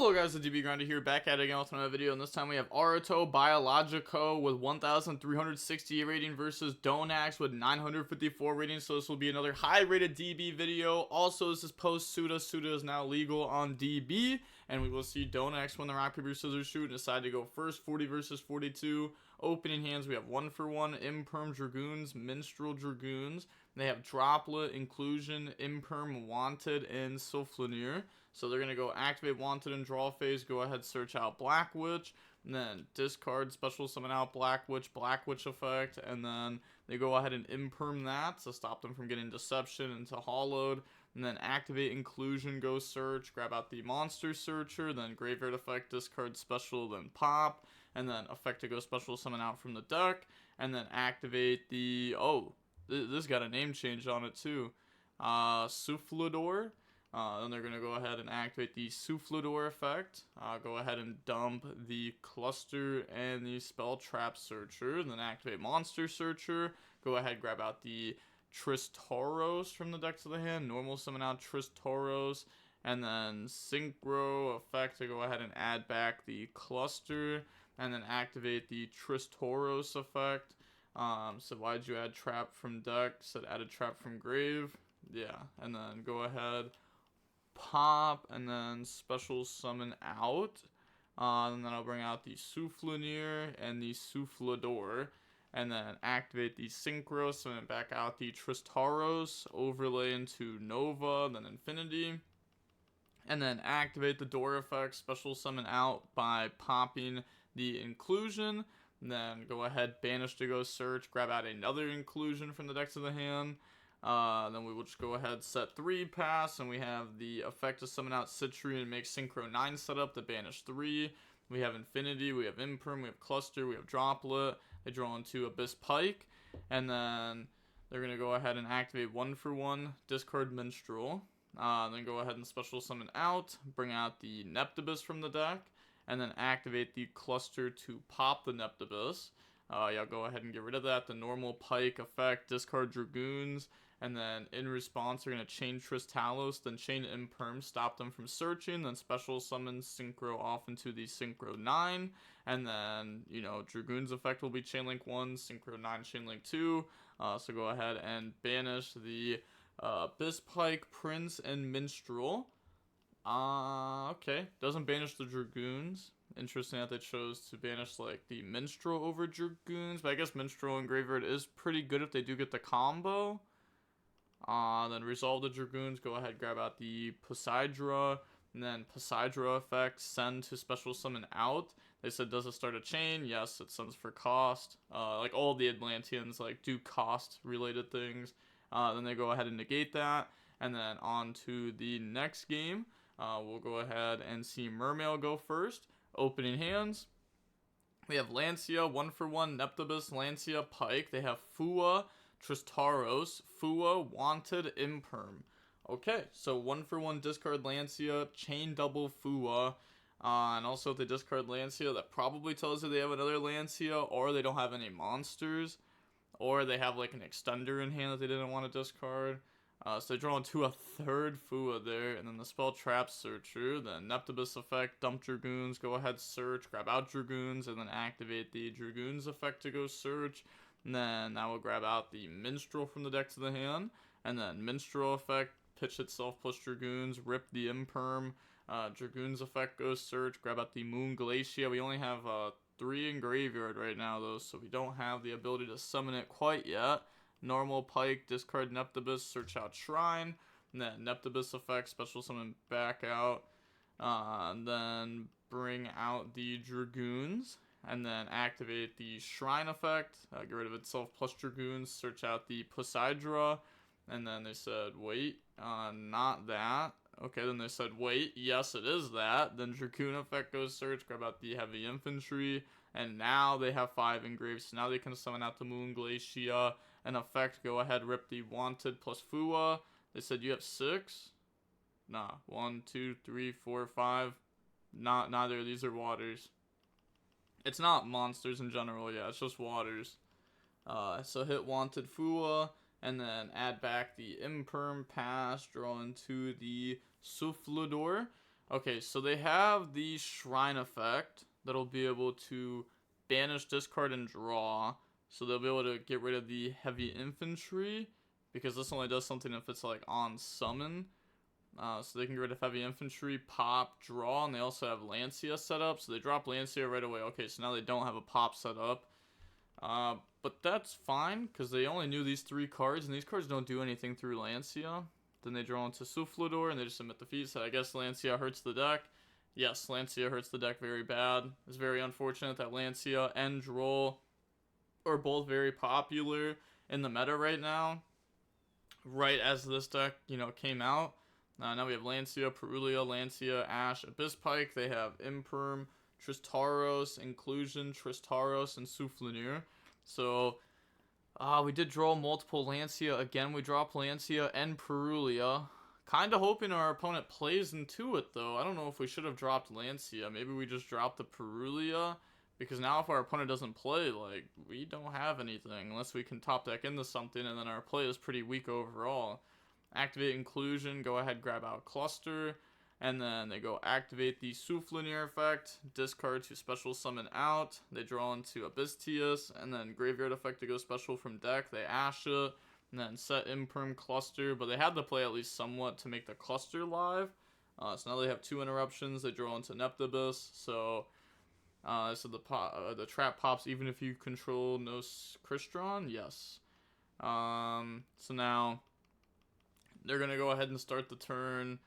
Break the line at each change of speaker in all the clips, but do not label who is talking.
Hello guys, the DB Grinder here, back at it again with another video, and this time we have Aruto Biologico with 1,360 rating versus Donax with 954 rating, so this will be another high rated DB video. Also, this is post Suda. Suda is now legal on DB, and we will see Donax win the rock, paper, scissors, shoot, and decide to go first. 40 versus 42. Opening hands, we have 1-for-1 Imperm Dragoons, Minstrel Dragoons. They have Droplet, Inclusion, Imperm, Wanted, and Soufflenier. So they're going to go activate Wanted and draw phase, go ahead search out Black Witch, and then discard special summon out Black Witch effect, and then they go ahead and Imperm that to stop them from getting Deception into Hollowed, and then activate Inclusion, go search, grab out the Monster Searcher, then Graveyard effect, discard special, then pop, and then effect to go special summon out from the deck, and then activate the, this got a name change on it too, Soufflador. Then they're going to go ahead and activate the Soufflador effect. Go ahead and dump the Cluster and the Spell Trap Searcher. Then activate Monster Searcher. Go ahead, grab out the Tristoros from the deck to the hand. Normal summon out Tristoros. And then Synchro effect to go ahead and add back the Cluster. And then activate the Tristoros effect. So why'd you add Trap from deck? Said added Trap from grave. Yeah, and then go ahead, pop, and then special summon out, and then I'll bring out the Soufflenier and the Soufflador, and then activate the Synchro, summon back out the Tristaros, overlay into Nova, then Infinity, and then activate the Door effect, special summon out by popping the Inclusion, and then go ahead, banish to go search, grab out another Inclusion from the deck to the hand. Then we will just go ahead, set 3 pass, and we have the effect to summon out Citry and make Synchro 9 setup to banish 3. We have Infinity, we have Imperm, we have Cluster, we have Droplet. They draw into Abyss Pike, and then they're going to go ahead and activate 1-for-1, discard Minstrel. Then go ahead and special summon out, bring out the Neptibus from the deck, and then activate the Cluster to pop the Neptibus. Yeah, go ahead and get rid of that. The normal Pike effect, discard Dragoons, and then in response, we're going to chain Tristalos, then chain Imperm, stop them from searching, then special summon Synchro off into the Synchro 9, and then, Dragoons effect will be chain link 1, Synchro 9, chain link 2, so go ahead and banish the Abyss Pike, Prince, and Minstrel. Okay, doesn't banish the Dragoons. Interesting that they chose to banish the Minstrel over Dragoons, but I guess Minstrel and Graveyard is pretty good if they do get the combo. Then resolve the Dragoons, go ahead, grab out the Poseidra, and then Poseidra effect, send to special summon out. They said, does it start a chain? Yes, it sends for cost. All the Atlanteans do cost related things. Then they go ahead and negate that, and then on to the next game. We'll go ahead and see Mermail go first. Opening hands, we have Lancia, 1-for-1, Neptibus, Lancia, Pike. They have Fua, Tristaros, Fua, Wanted, Imperm. Okay, so 1-for-1 discard Lancia, chain double Fua, and also if they discard Lancia, that probably tells you they have another Lancia, or they don't have any monsters, or they have an extender in hand that they didn't want to discard. So they draw into a third Fua there, and then the Spell Trap Searcher, then Neptibus effect, dump Dragoons, go ahead search, grab out Dragoons, and then activate the Dragoons effect to go search, and then that will grab out the Minstrel from the deck to the hand, and then Minstrel effect, pitch itself plus Dragoons, rip the Imperm, Dragoons effect goes search, grab out the Moon Glacia. We only have 3 in Graveyard right now though, so we don't have the ability to summon it quite yet. Normal Pike, discard Neptibus, search out Shrine, and then Neptibus effect, special summon back out, and then bring out the Dragoons, and then activate the Shrine effect, get rid of itself plus Dragoons, search out the Poseidra, and then they said, wait, not that. Okay, then they said, wait, yes it is that. Then Dragoon effect goes search, grab out the Heavy Infantry, and now they have 5 engraved, so now they can summon out the Moon Glacia. An effect, go ahead, rip the Wanted plus Fua. They said you have 6? Nah, 1, 2, 3, 4, 5. Neither of these are waters. It's not monsters in general, yeah, it's just waters. So hit Wanted Fua, and then add back the Imperm pass, draw into the Soufflador. Okay, so they have the Shrine effect that'll be able to banish, discard, and draw. So they'll be able to get rid of the heavy infantry, because this only does something if it's like on summon. So they can get rid of heavy infantry, pop, draw, and they also have Lancia set up. So they drop Lancia right away. Okay, so now they don't have a pop set up. But that's fine, because they only knew these 3 cards, and these cards don't do anything through Lancia. Then they draw into Soufflador, and they just submit the feat. So I guess Lancia hurts the deck. Yes, Lancia hurts the deck very bad. It's very unfortunate that Lancia and Droll are both very popular in the meta right now. Right as this deck, came out. Now we have Lancia, Perulia, Lancia, Ash, Abyss Pike. They have Imperm, Tristaros, Inclusion, Tristaros, and Souffleur. So, we did draw multiple Lancia. Again, we dropped Lancia and Perulia. Kind of hoping our opponent plays into it, though. I don't know if we should have dropped Lancia. Maybe we just dropped the Perulia. Because now if our opponent doesn't play, like, we don't have anything. Unless we can top deck into something, and then our play is pretty weak overall. Activate Inclusion, go ahead, grab out Cluster. And then they go activate the Souffleur effect, discard to special summon out. They draw into Abystius, and then graveyard effect to go special from deck. They Ash it, and then set Imperm Cluster. But they had to play at least somewhat to make the Cluster live. So now they have 2 interruptions. They draw into Neptibus, so... so the trap pops even if you control no Crystron? Yes. So now they're going to go ahead and start the turn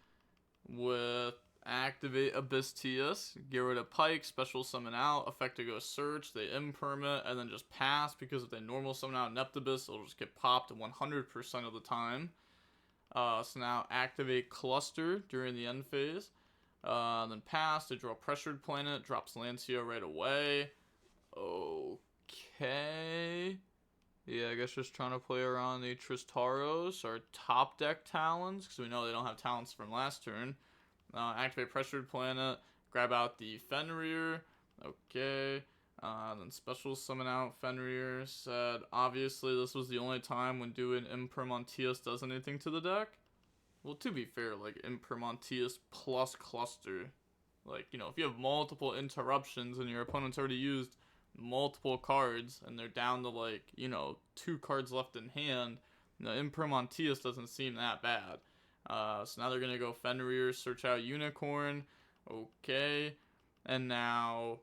with activate Abystius, get rid of Pike, special summon out, effect to go search, they imperm it, and then just pass, because if they normal summon out Neptibus, it'll just get popped 100% of the time. So now activate Cluster during the end phase. Then pass to draw Pressured Planet, drops Lancia right away. Okay. Yeah, I guess just trying to play around the Tristaros, or top deck Talons, because we know they don't have Talons from last turn. Activate Pressured Planet, grab out the Fenrir. Okay. Then special summon out Fenrir. Said, obviously, this was the only time when doing Impermontius does anything to the deck. Well, to be fair, like, Impermontius plus Cluster. Like, if you have multiple interruptions and your opponent's already used multiple cards and they're down to, like, 2 cards left in hand, Impermontius doesn't seem that bad. So now they're going to go Fenrir, search out Unicorn. Okay. And now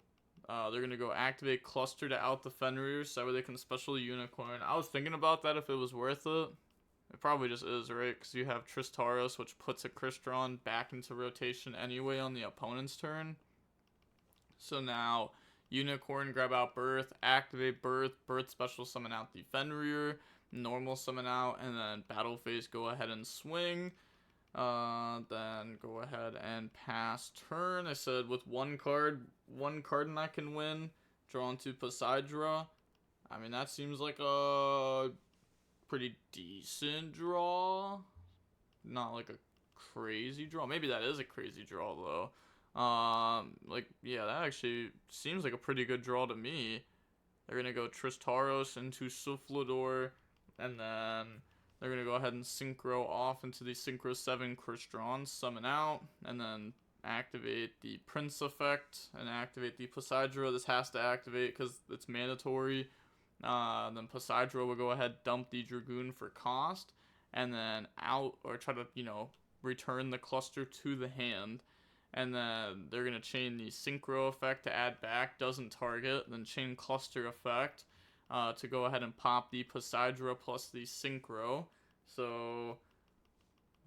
they're going to go activate Cluster to out the Fenrir so that way they can special Unicorn. I was thinking about that if it was worth it. It probably just is, right? Because you have Tristaros, which puts a Crystron back into rotation anyway on the opponent's turn. So now, Unicorn, grab out Birth, activate Birth, Birth special summon out the Fenrir, normal summon out, and then battle phase, go ahead and swing. Then go ahead and pass turn. I said with one card and I can win. Draw into Poseidra. I mean, that seems like a pretty decent draw. Not like a crazy draw. Maybe that is a crazy draw though. Yeah, that actually seems like a pretty good draw to me. They're gonna go Tristaros into Soufflador, and then they're gonna go ahead and synchro off into the Synchro 7 Crystron, summon out, and then activate the Prince effect and activate the Poseidra. This has to activate because it's mandatory. Then Poseidra will go ahead, dump the Dragoon for cost, and then out, or try to, return the Cluster to the hand. And then they're going to chain the Synchro effect to add back, doesn't target, then chain Cluster effect to go ahead and pop the Poseidra plus the Synchro. So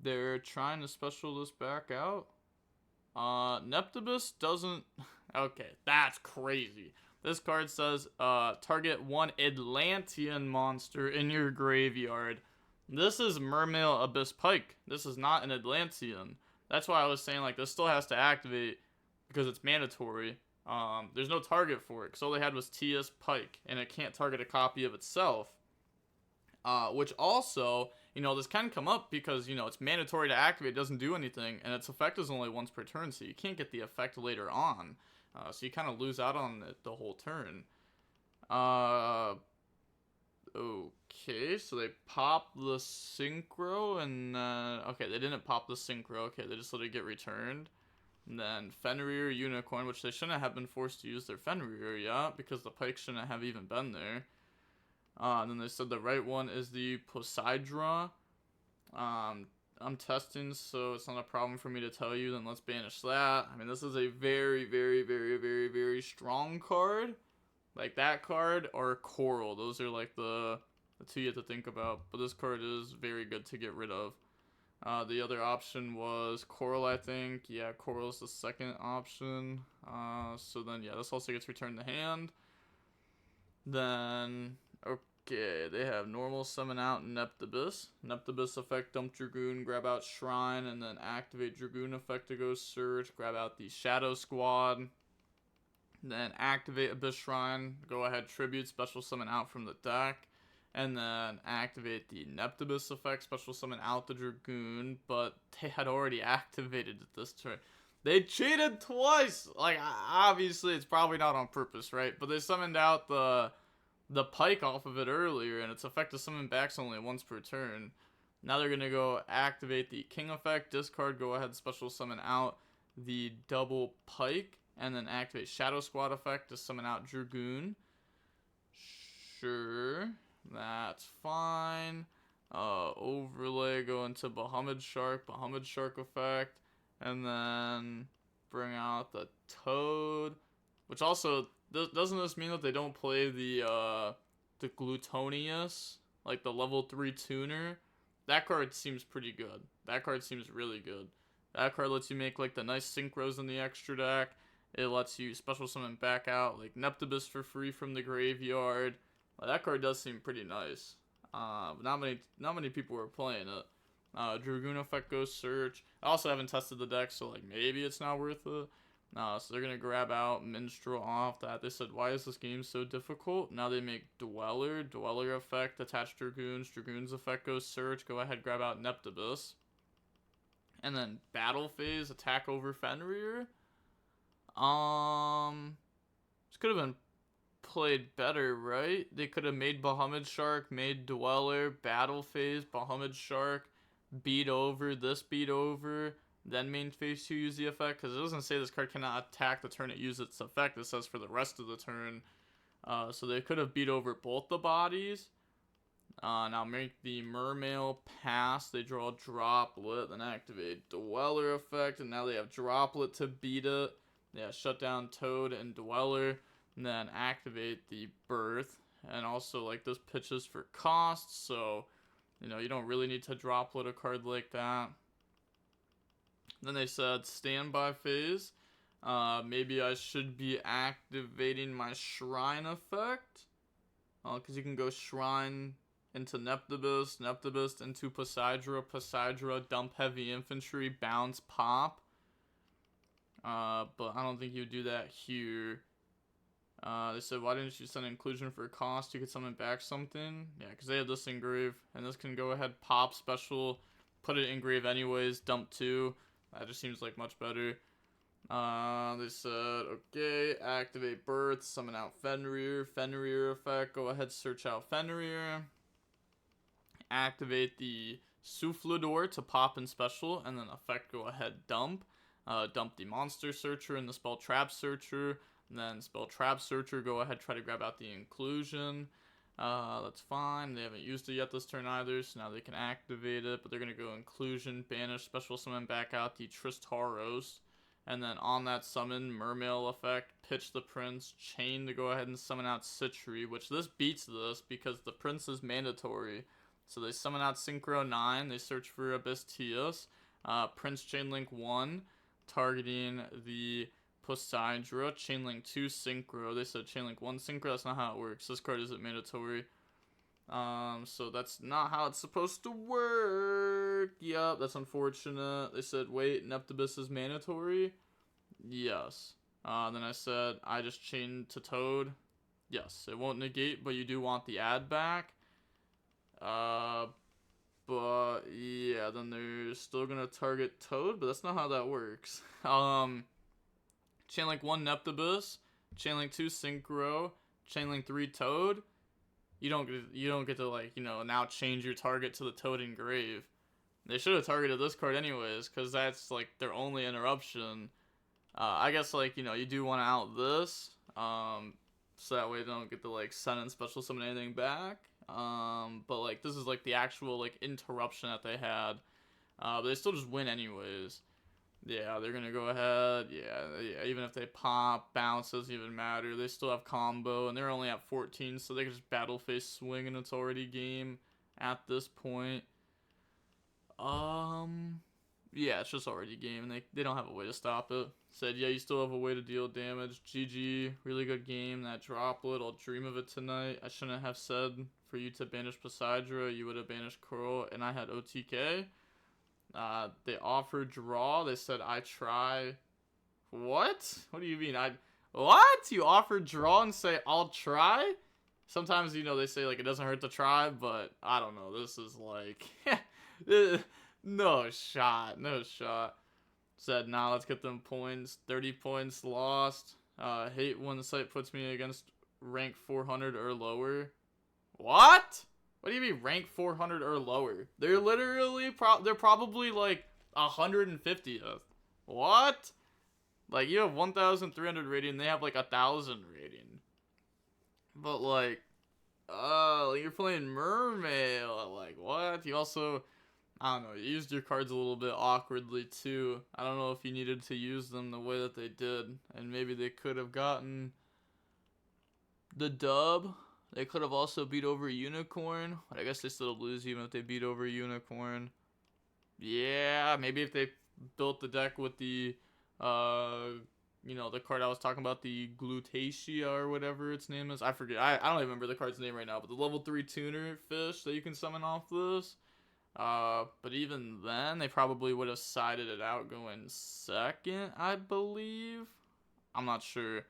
they're trying to special this back out. Neptibus doesn't... Okay, that's crazy. This card says, target one Atlantean monster in your graveyard. This is Mermail Abyss Pike. This is not an Atlantean. That's why I was saying, like, this still has to activate because it's mandatory. There's no target for it because all they had was TS Pike, and it can't target a copy of itself. Which also, this can come up because, it's mandatory to activate, it doesn't do anything, and its effect is only once per turn, so you can't get the effect later on. So you kind of lose out on it the whole turn. Okay, so they pop the Synchro, and okay, they didn't pop the Synchro. Okay, they just let it get returned. And then Fenrir Unicorn, which they shouldn't have been forced to use their Fenrir yet, because the Pike shouldn't have even been there. And then they said the right one is the Poseidra. I'm testing, so it's not a problem for me to tell you, then let's banish that. I mean, this is a very, very, very, very, very strong card. Like that card or Coral. Those are like the two you have to think about. But this card is very good to get rid of. The other option was Coral, I think. Yeah, Coral is the second option. So then, yeah, this also gets returned to hand. Then, okay, they have normal summon out Neptibus. Neptibus effect, dump Dragoon, grab out Shrine, and then activate Dragoon effect to go search. Grab out the Shadow Squad. Then activate Abyss Shrine, go ahead, tribute, special summon out from the deck. And then activate the Neptibus effect, special summon out the Dragoon, but they had already activated it this turn. They cheated twice! Like, obviously it's probably not on purpose, right? But they summoned out the Pike off of it earlier, and its effect to summon back's only once per turn. Now they're gonna go activate the King effect, discard, go ahead, special summon out the double Pike, and then activate Shadow Squad effect to summon out Dragoon. Sure, that's fine. Overlay, go into Bahamut Shark effect, and then bring out the Toad. Which also, doesn't this mean that they don't play the Glutonius? Like the level 3 tuner? That card seems pretty good. That card seems really good. That card lets you make like the nice synchros in the extra deck. It lets you special summon back out like Neptibus for free from the graveyard. That card does seem pretty nice. But not many people were playing it. Dragoon effect goes search. I also haven't tested the deck, so like maybe it's not worth it. So they're gonna grab out Minstrel off that. They said, why is this game so difficult? Now they make Dweller effect, attach Dragoons. Dragoon's effect goes search. Go ahead, grab out Neptibus. And then battle phase, attack over Fenrir. This could have been played better, right? They could have made Bahamut Shark, made Dweller, battle phase, Bahamut Shark, beat over, then main phase 2 use the effect, because it doesn't say this card cannot attack the turn it uses its effect. It says for the rest of the turn. So they could have beat over both the bodies. Now make the Mermail pass. They draw Droplet, then activate Dweller effect, and now they have Droplet to beat it. Yeah, shut down Toad and Dweller, and then activate the Birth. And also, like, this pitches for cost, so, you know, you don't really need to Droplet a card like that. Then they said standby phase. Maybe I should be activating my Shrine effect. Because you can go Shrine into Neptibus into Poseidra, dump heavy infantry, bounce, pop. But I don't think you would do that here. They said, why didn't you send inclusion for cost? You could summon back something. Yeah, because they have this engrave, and this can go ahead, pop, special, put it engrave anyways, dump 2. That just seems like much better. They said, okay, activate Birth, summon out Fenrir effect, go ahead, search out Fenrir. Activate the Soufflador to pop and special, and then effect, go ahead, dump. Dump the Monster Searcher and the Spell Trap Searcher. And then Spell Trap Searcher, go ahead, try to grab out the Inclusion. That's fine. They haven't used it yet this turn either, so now they can activate it. But they're going to go Inclusion, banish, special summon back out the Tristaros. And then on that summon, Mermail effect, pitch the Prince, chain to go ahead and summon out Citri, which this beats this because the Prince is mandatory. So they summon out Synchro 9, they search for Abyss Tias. Prince Chainlink 1. Targeting the Poseidra, Chainlink 2 Synchro. They said Chainlink 1 Synchro. That's not how it works. This card isn't mandatory. So that's not how it's supposed to work. Yep, that's unfortunate. They said, wait, Neptibus is mandatory? Yes. Then I said, I just chained to Toad. Yes, it won't negate, but you do want the add back. But yeah, then they're still gonna target Toad, but that's not how that works. Chainlink 1 Neptibus, Chainlink 2 Synchro, Chainlink 3 Toad. You don't get to, like, you know, now change your target to the Toad engrave. They should have targeted this card anyways, because that's like their only interruption. I guess, like, you know, you do want to out this, so that way they don't get to, like, send and special summon anything back. But, like, this is, like, the actual, like, interruption that they had. But they still just win anyways. Yeah, they're gonna go ahead. Yeah, even if they pop, bounce, doesn't even matter. They still have combo, and they're only at 14, so they can just battle face swing, and it's already game at this point. Yeah, it's just already game, and they don't have a way to stop it. Said, yeah, you still have a way to deal damage. GG, really good game. That droplet, I'll dream of it tonight. I shouldn't have said for you to banish Poseidra. You would have banished Curl, and I had OTK. They offered draw. They said, I try. What? What do you mean? What? You offered draw and say, I'll try? Sometimes, you know, they say, like, it doesn't hurt to try, but I don't know. This is like, no shot. No shot. Said, nah, let's get them points. 30 points lost. Hate when the site puts me against rank 400 or lower. What? What do you mean rank 400 or lower? They're literally, they're probably like 150th. What? Like, you have 1,300 rating, they have like 1,000 rating. But like, you're playing Mermail. Like, what? You also, I don't know, you used your cards a little bit awkwardly too. I don't know if you needed to use them the way that they did. And maybe they could have gotten the dub. They could have also beat over Unicorn. But I guess they still lose even if they beat over Unicorn. Yeah, maybe if they built the deck with the, you know, the card I was talking about, the Glutatia or whatever its name is. I forget. I don't even remember the card's name right now. But the level 3 tuner fish that you can summon off this. But even then, they probably would have sided it out going second, I believe. I'm not sure.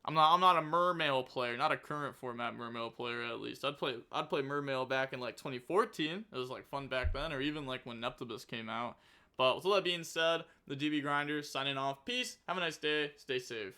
I'm not a Mermail player, not a current format Mermail player at least. I'd play Mermail back in like 2014. It was like fun back then, or even like when Neptibus came out. But with all that being said, the DB Grinder signing off. Peace. Have a nice day. Stay safe.